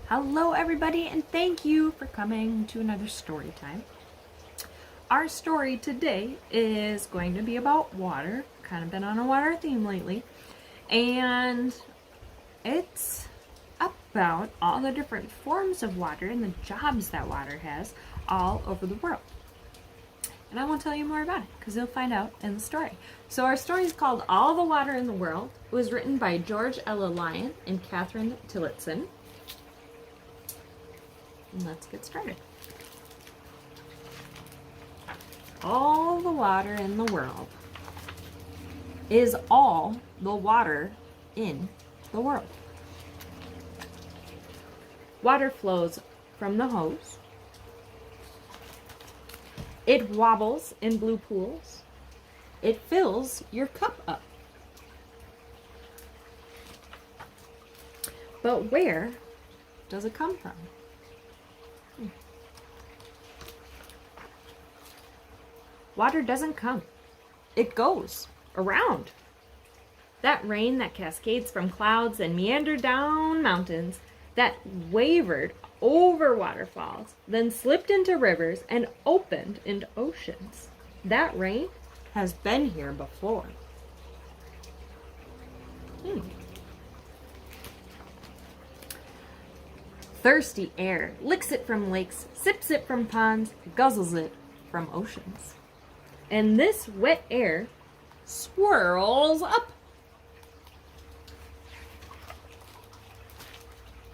Hello everybody, and thank you for coming to another story time. Our story today is going to be about water. Kind of been on a water theme lately. And it's about all the different forms of water and the jobs that water has all over the world. And I won't tell you more about it because you'll find out in the story. So our story is called All the Water in the World. It was written by George Ella Lyon and Catherine Tillotson. Let's get started. All the water in the world is all the water in the world. Water flows from the hose. It wobbles in blue pools. It fills your cup up. But where does it come from? Water doesn't come. It goes around. That rain that cascades from clouds and meandered down mountains, that wavered over waterfalls, then slipped into rivers and opened into oceans. That rain has been here before. Thirsty air licks it from lakes, sips it from ponds, guzzles it from oceans. And this wet air swirls up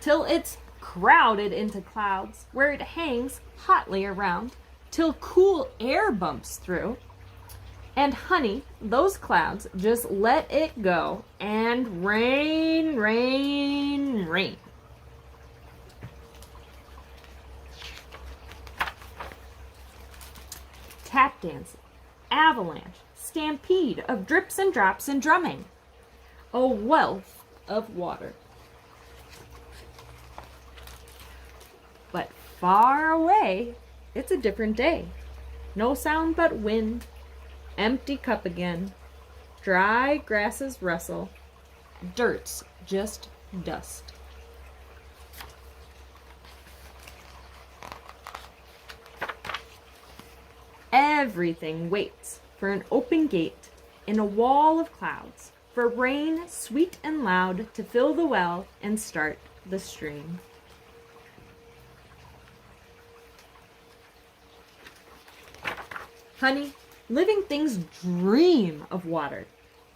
till it's crowded into clouds, where it hangs hotly around till cool air bumps through. And honey, those clouds just let it go and rain, rain, rain. Tap dancing, avalanche, stampede of drips and drops and drumming. A wealth of water. But far away, it's a different day. No sound but wind, empty cup again. Dry grasses rustle, dirt's just dust. Everything waits for an open gate in a wall of clouds, for rain sweet and loud to fill the well and start the stream. Honey, living things dream of water,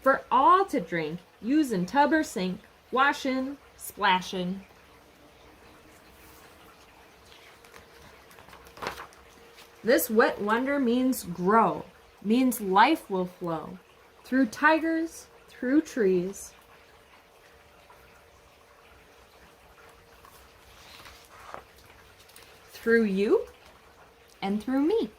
for all to drink, use in tub or sink, washin', splashin'. This wet wonder means grow, means life will flow through tigers, through trees. Through you and through me.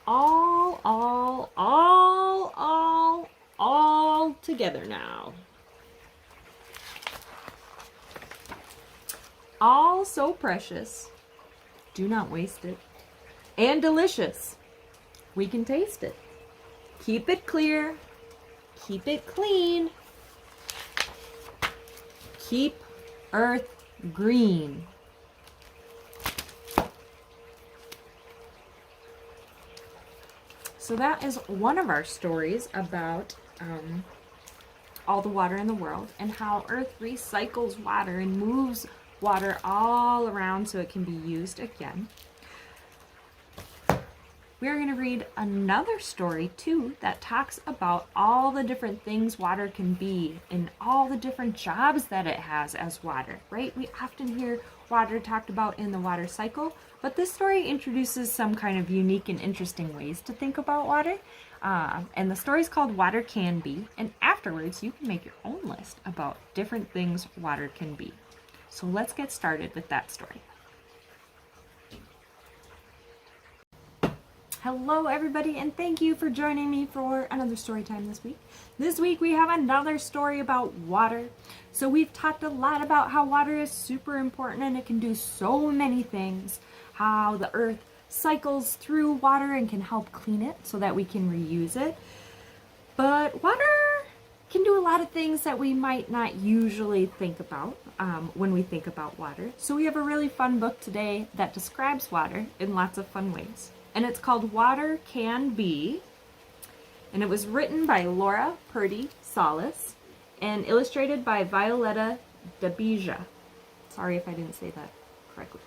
All together now. All so precious, do not waste it. And delicious, we can taste it. Keep it clear, keep it clean. Keep Earth green. So that is one of our stories about all the water in the world and how Earth recycles water and moves water all around so it can be used again. We're going to read another story too that talks about all the different things water can be and all the different jobs that it has as water, right? We often hear water talked about in the water cycle, but this story introduces some kind of unique and interesting ways to think about water. And the story is called Water Can Be, and afterwards you can make your own list about different things water can be. So let's get started with that story. Hello everybody, and thank you for joining me for another story time this week. This week we have another story about water. So we've talked a lot about how water is super important and it can do so many things. How the earth cycles through water and can help clean it so that we can reuse it. But water can do a lot of things that we might not usually think about when we think about water. So we have a really fun book today that describes water in lots of fun ways. And it's called Water Can Be. And it was written by Laura Purdy Solis and illustrated by Violetta DeBeja. Sorry if I didn't say that correctly.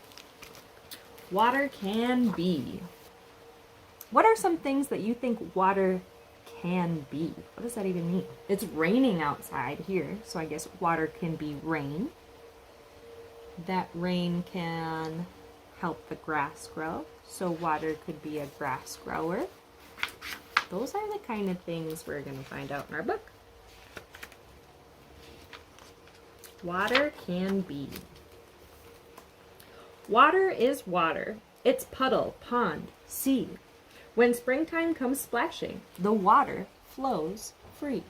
Water can be. What are some things that you think water can be? What does that even mean? It's raining outside here, so I guess water can be rain. That rain can help the grass grow, so water could be a grass grower. Those are the kind of things we're going to find out in our book. Water can be. Water is water. It's puddle, pond, sea. When springtime comes splashing, the water flows free.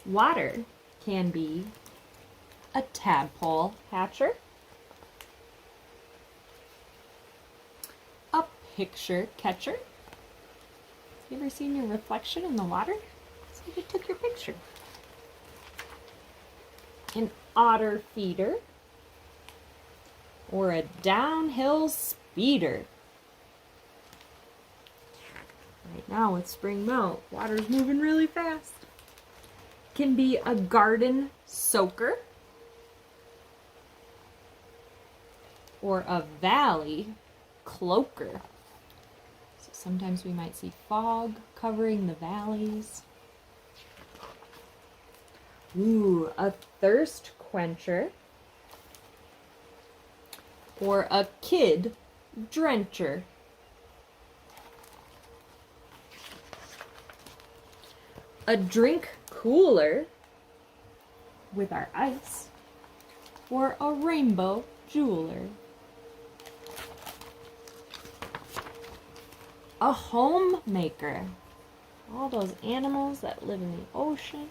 Water can be a tadpole hatcher, a picture catcher. You ever seen your reflection in the water? Somebody took your picture. An otter feeder, or a downhill speeder. Right now with spring melt, water's moving really fast. Can be a garden soaker, or a valley cloaker. So sometimes we might see fog covering the valleys. Ooh, a thirst quencher, or a kid drencher. A drink cooler with our ice, or a rainbow jeweler. A homemaker, all those animals that live in the ocean,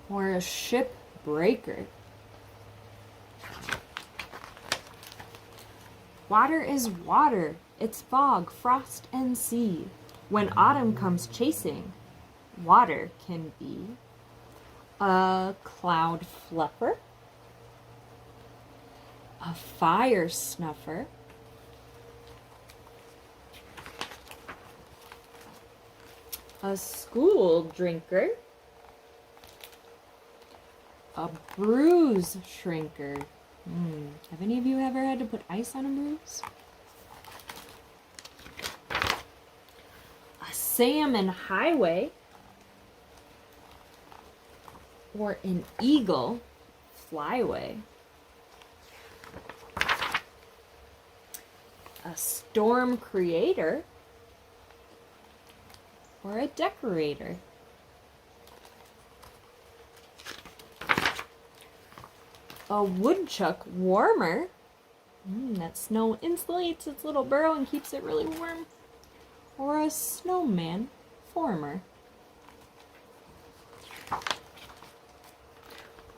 or a ship breaker. Water is water. It's fog, frost, and sea. When autumn comes chasing, water can be a cloud fluffer, a fire snuffer, a school drinker, a bruise shrinker. Have any of you ever had to put ice on a bruise? A salmon highway, or an eagle flyway. A storm creator, or a decorator. A woodchuck warmer. That snow insulates its little burrow and keeps it really warm. Or a snowman former.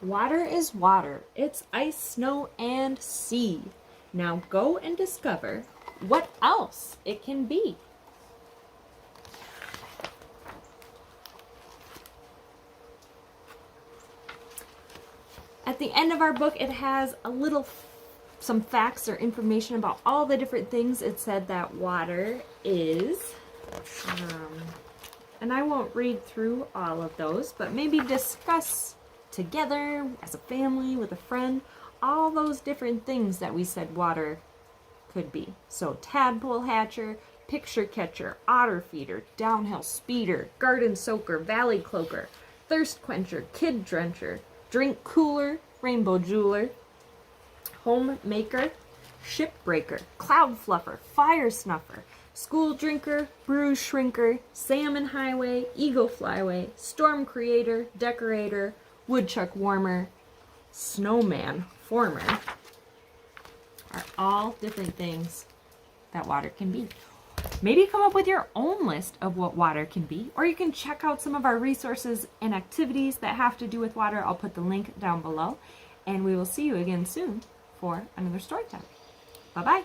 Water is water. It's ice, snow, and sea. Now go and discover what else it can be. At the end of our book, it has some facts or information about all the different things it said that water is. And I won't read through all of those, but maybe discuss together as a family, with a friend, all those different things that we said water could be. So tadpole hatcher, picture catcher, otter feeder, downhill speeder, garden soaker, valley cloaker, thirst quencher, kid drencher, drink cooler, rainbow jeweler, homemaker, ship breaker, cloud fluffer, fire snuffer, school drinker, bruise shrinker, salmon highway, eagle flyway, storm creator, decorator, woodchuck warmer, snowman former are all different things that water can be. Maybe come up with your own list of what water can be, or you can check out some of our resources and activities that have to do with water. I'll put the link down below, and we will see you again soon for another story time. Bye-bye.